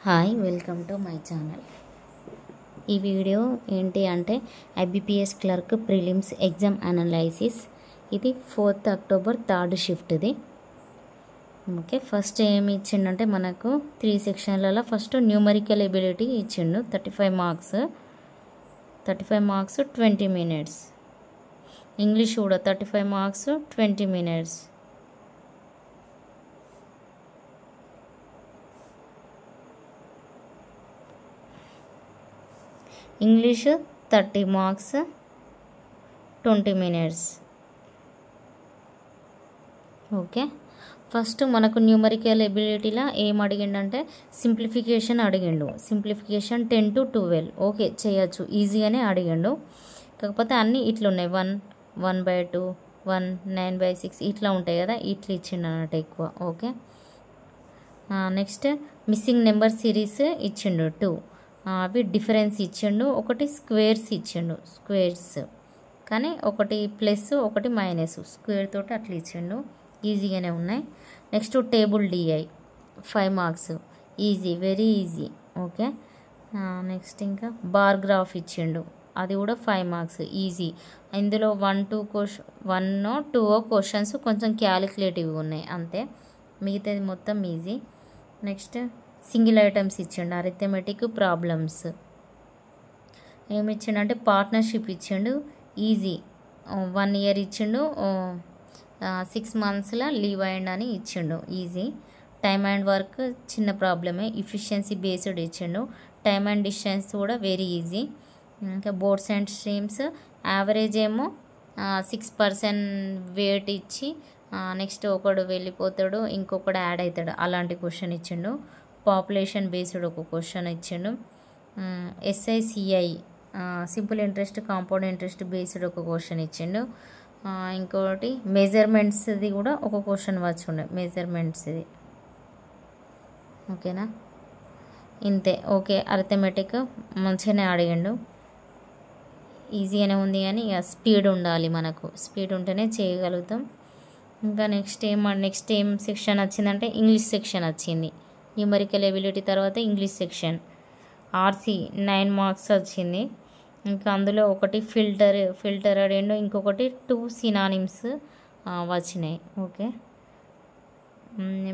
Hi welcome to my channel. ఈ video ఏంటి అంటే IBPS clerk prelims exam analysis. ఇది 4th October 3rd షిఫ్ట్ది. Okay, first ఏమి ఇచ్చిండంటే మనకు 3 సెక్షన్లలో ఫస్ట్ న్యూమరికల్ ఎబిలిటీ ఇచ్చిండు. 35 మార్క్స్ 20 minutes. ఇంగ్లీష్ కూడా 35 marks 20 minutes. English 30 marks 20 minutes. Okay, first మనకు numerical ఎబిలిటీలో ఏం అడిగిండంటే సింప్లిఫికేషన్ అడిగిండు. Simplification 10 to 12. ఓకే, చేయొచ్చు, ఈజీగానే అడిగిండు. కాకపోతే అన్నీ ఇట్లున్నాయి, 1/2, 1, 9/6 ఇట్లా ఉంటాయి కదా, ఇట్లా ఇచ్చిండు అన్నట్టు ఎక్కువ. Okay, next missing number series ఇచ్చిండు 2. అవి డిఫరెన్స్ ఇచ్చిండు. ఒకటి స్క్వేర్స్ ఇచ్చిండు, స్క్వేర్స్ కానీ ఒకటి ప్లస్ ఒకటి మైనస్, స్క్వేర్ తోటి అట్లా ఇచ్చిండు. ఈజీగానే ఉన్నాయి. Next table DI 5 marks, easy, very easy. Okay, next ఇంకా బార్ గ్రాఫ్ ఇచ్చిండు, అది కూడా 5 మార్క్స్, ఈజీ. ఇందులో 1-2 క్వశ్చన్స్ కొంచెం క్యాలిక్యులేటివ్గా ఉన్నాయి అంతే, మిగతాది మొత్తం ఈజీ. నెక్స్ట్ సింగిల్ ఐటమ్స్ ఇచ్చిండు, అరిథమెటిక్ ప్రాబ్లమ్స్. ఏమి ఇచ్చిండు అంటే పార్ట్నర్షిప్ ఇచ్చిండు, ఈజీ. 1 year ఇచ్చిండు, 6 monthsలో లీవ్ అయ్యండి అని ఇచ్చిండు, ఈజీ. టైమ్ అండ్ వర్క్ చిన్న ప్రాబ్లమే. ఎఫిషియన్సీ బేస్డ్ ఇచ్చిండు. టైమ్ అండ్ డిస్టెన్స్ కూడా వెరీ ఈజీ. ఇంకా బోర్డ్స్ అండ్ స్ట్రీమ్స్ యావరేజ్ ఏమో 6% వెయిట్ ఇచ్చి నెక్స్ట్ ఒకడు వెళ్ళిపోతాడు, ఇంకొకడు యాడ్ అవుతాడు, అలాంటి క్వశ్చన్ ఇచ్చిండు. పాపులేషన్ బేస్డ్ ఒక క్వశ్చన్ ఇచ్చిండు. SICI simple interest compound interest based ఒక క్వశ్చన్ ఇచ్చిండు. ఇంకోటి మెజర్మెంట్స్ది కూడా ఒక క్వశ్చన్ వచ్చి మెజర్మెంట్స్ది. ఓకేనా, ఇంతే. ఓకే, అరిథమెటిక్ మంచిగానే అడిగిండు, ఈజీగానే ఉంది కానీ స్పీడ్ ఉండాలి, మనకు స్పీడ్ ఉంటేనే చేయగలుగుతాం. ఇంకా నెక్స్ట్ ఏం సెక్షన్ వచ్చిందంటే ఇంగ్లీష్ సెక్షన్ వచ్చింది. న్యూమరికల్ ఎబిలిటీ తర్వాత ఇంగ్లీష్ సెక్షన్ RC 9 మార్క్స్ వచ్చింది. ఇంకా అందులో ఒకటి ఫిల్టర్ అడిగిండు, ఇంకొకటి 2 సినానిమ్స్ వచ్చినాయి. ఓకే,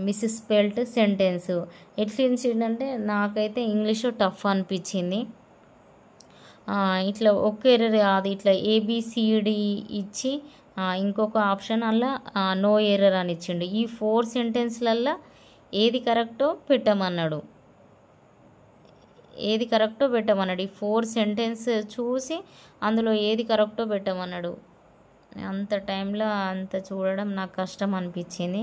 మిస్స్పెల్డ్ సెంటెన్స్ ఎట్లా ఇచ్చిండంటే నాకైతే ఇంగ్లీష్ టఫ్ అనిపించింది. ఇట్లా ఒక్క ఎర్రర్ కాదు, ఇట్లా ABCD ఇచ్చి ఇంకొక ఆప్షన్ అలా నో ఎర్రర్ అని ఇచ్చిండు. ఈ 4 సెంటెన్స్లల్లో ఏది కరెక్టో పెట్టమన్నాడు, ఈ 4 సెంటెన్స్ చూసి అందులో ఏది కరెక్టో పెట్టమన్నాడు. అంత టైంలో అంత చూడడం నాకు కష్టం అనిపించింది.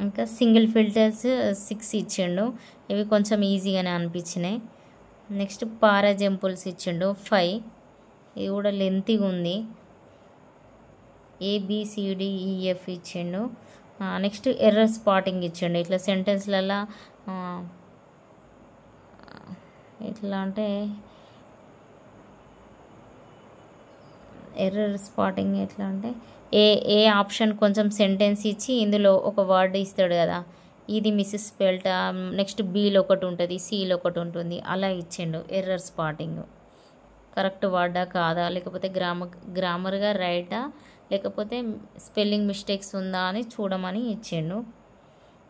ఇంకా సింగిల్ ఫిల్టర్స్ 6 ఇచ్చిండు, ఇవి కొంచెం ఈజీగానే అనిపించినాయి. నెక్స్ట్ పారాజంపుల్స్ ఇచ్చిండు 5, ఇది కూడా లెంతీగా ఉంది. ABCDEF ఇచ్చిండు. నెక్స్ట్ ఎర్రర్ స్పాటింగ్ ఇచ్చిండు. ఇట్లా సెంటెన్స్లలో ఎట్లా అంటే ఎర్రర్ స్పాటింగ్ ఎట్లా అంటే ఏ ఆప్షన్ కొంచెం సెంటెన్స్ ఇచ్చి ఇందులో ఒక వర్డ్ ఇస్తాడు కదా, ఇది మిస్స్పెల్డ్, నెక్స్ట్ Bలో ఒకటి ఉంటుంది, Cలో ఒకటి ఉంటుంది, అలా ఇచ్చిండు. ఎర్రర్ స్పాటింగ్ కరెక్ట్ వర్డా కాదా, లేకపోతే గ్రామర్గా రైటా, లేకపోతే స్పెల్లింగ్ మిస్టేక్స్ ఉందా అని చూడమని ఇచ్చిండు.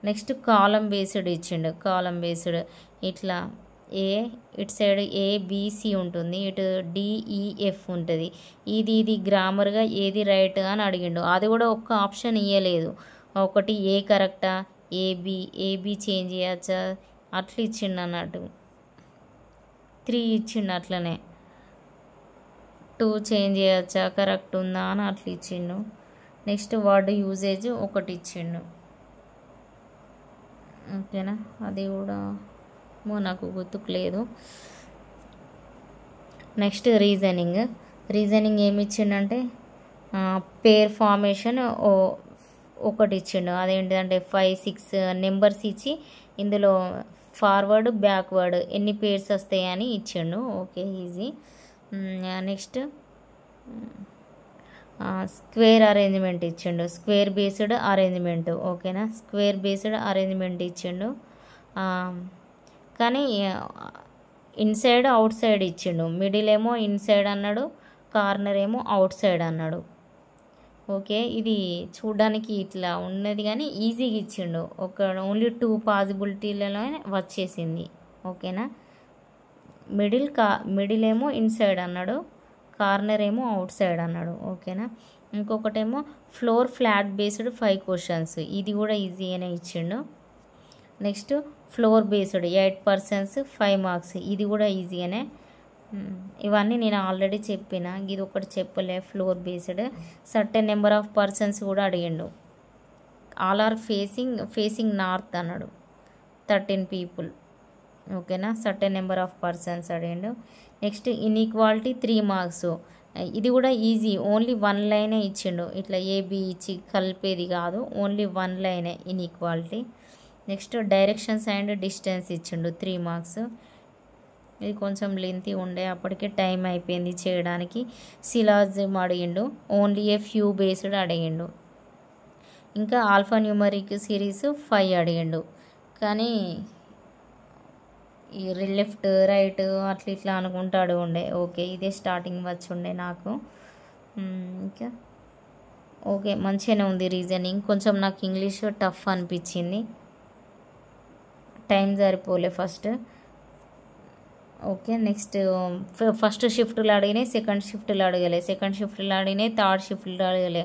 నెక్స్ట్ కాలం బేస్డ్ ఇచ్చిండు. కాలం బేస్డ్ ఇట్లా ఇటు సైడ్ ABC ఉంటుంది, ఇటు DEF ఉంటుంది. ఇది గ్రామర్గా ఏది రైట్ అని అడిగిండు. అది కూడా ఒక్క ఆప్షన్ ఇవ్వలేదు, ఒకటి A కరెక్టా, AB చేంజ్ చేయచ్చా, అట్లా ఇచ్చిండు అన్నట్టు. 3 ఇచ్చిండు, అట్లనే 2 చేంజ్ చేయచ్చా, కరెక్ట్ ఉందా అని అట్లా ఇచ్చిండు. నెక్స్ట్ వర్డ్ యూజేజ్ ఒకటి ఇచ్చిండు. ఓకేనా, అది కూడా నాకు గుర్తుకులేదు. నెక్స్ట్ రీజనింగ్ ఏమి ఇచ్చిండంటే పేర్ ఫార్మేషన్ ఒకటి ఇచ్చిండు. అదేంటిదంటే 5, 6 నెంబర్స్ ఇచ్చి ఇందులో ఫార్వర్డ్ బ్యాక్వర్డ్ ఎన్ని పేర్స్ వస్తాయని ఇచ్చిండు. Okay, easy. Next square arrangement ఇచ్చిండు, స్క్వేర్ బేస్డ్ అరేంజ్మెంట్. ఓకేనా, స్క్వేర్ బేస్డ్ అరేంజ్మెంట్ ఇచ్చిండు. కానీ ఇన్సైడ్ అవుట్ సైడ్ ఇచ్చిండు. మిడిల్ ఏమో ఇన్సైడ్ అన్నాడు, కార్నర్ ఏమో అవుట్ సైడ్ అన్నాడు. ఓకే, ఇది చూడడానికి ఇట్లా ఉన్నది కానీ ఈజీగా ఇచ్చిండు. ఓన్లీ 2 పాసిబిలిటీలలో వచ్చేసింది. ఓకేనా, మిడిల్ ఏమో ఇన్సైడ్ అన్నాడు, కార్నర్ ఏమో అవుట్ సైడ్ అన్నాడు. ఓకేనా, ఇంకొకటేమో ఫ్లోర్ ఫ్లాట్ బేస్డ్ 5 క్వశ్చన్స్, ఇది కూడా ఈజీగానే ఇచ్చిండు. నెక్స్ట్ ఫ్లోర్ బేస్డ్ 8% 5 మార్క్స్, ఇది కూడా ఈజీగానే. ఇవన్నీ నేను ఆల్రెడీ చెప్పిన, ఇది ఒకటి చెప్పలే. Floor based certain number of persons కూడా అడిగిండు. ఆల్ ఆర్ ఫేసింగ్ నార్త్ అన్నాడు, 13 people. ఓకేనా, సర్టెన్ నెంబర్ ఆఫ్ పర్సన్స్ అడిగిండు. నెక్స్ట్ ఇన్ఈక్వాలిటీ 3 మార్క్స్, ఇది కూడా ఈజీ. ఓన్లీ 1 లైనే ఇచ్చిండు. ఇట్లా ఏబి ఇచ్చి కలిపేది కాదు, ఓన్లీ 1 లైనే inequality. Next directions and distance ఇచ్చిండు 3 మార్క్స్. ఇది కొంచెం లెంతీ ఉండే, అప్పటికే టైం అయిపోయింది చేయడానికి. సిలాజిజం అడిగిండు, ఓన్లీ ఏ ఫ్యూ బేస్డ్ అడిగిండు. ఇంకా ఆల్ఫా న్యూమరిక్ సిరీస్ 5 అడిగిండు. కానీ ఈ లెఫ్ట్ రైట్ అట్లా ఇట్లా అనుకుంటాడు ఉండే. ఓకే, ఇదే స్టార్టింగ్ వచ్చి ఉండే నాకు. ఇంకా ఓకే, మంచిగానే ఉంది రీజనింగ్. కొంచెం నాకు ఇంగ్లీష్ టఫ్ అనిపించింది, టైం సరిపోలే ఫస్ట్. ఓకే, నెక్స్ట్ ఫస్ట్ షిఫ్ట్లో అడిగినాయి, సెకండ్ షిఫ్ట్లో అడగలే, సెకండ్ షిఫ్ట్లో అడిగినాయి, థర్డ్ షిఫ్ట్లో అడగలే.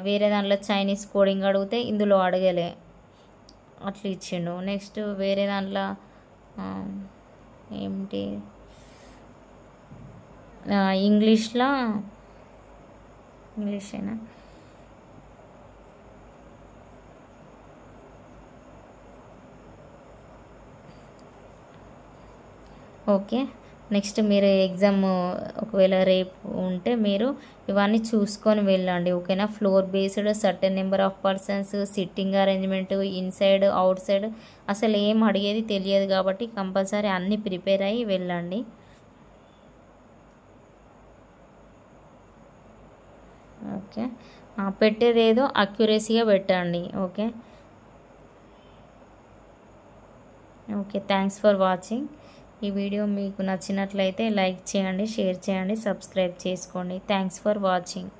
వేరే దాంట్లో చైనీస్ కోడింగ్ అడిగితే ఇందులో అడగలే, అట్లా ఇచ్చిండు. నెక్స్ట్ వేరే దాంట్లో ఏంటి ఇంగ్లీషేనా. ఓకే, నెక్స్ట్ మీరు ఎగ్జామ్ ఒకవేళ రేపు ఉంటే మీరు ఇవన్నీ చూసుకొని వెళ్ళండి. ఓకేనా, floor based, certain number of persons, sitting arrangement, inside out side, అసలు ఏం అడిగేది తెలియదు కాబట్టి కంపల్సరీ అన్నీ ప్రిపేర్ అయ్యి వెళ్ళండి. ఓకే, పెట్టేదేదో అక్యురసీగా పెట్టండి. Okay okay, thanks for watching. ఈ వీడియో మీకు నచ్చినట్లయితే లైక్ చేయండి, షేర్ చేయండి, సబ్స్క్రైబ్ చేసుకోండి. Thanks for watching.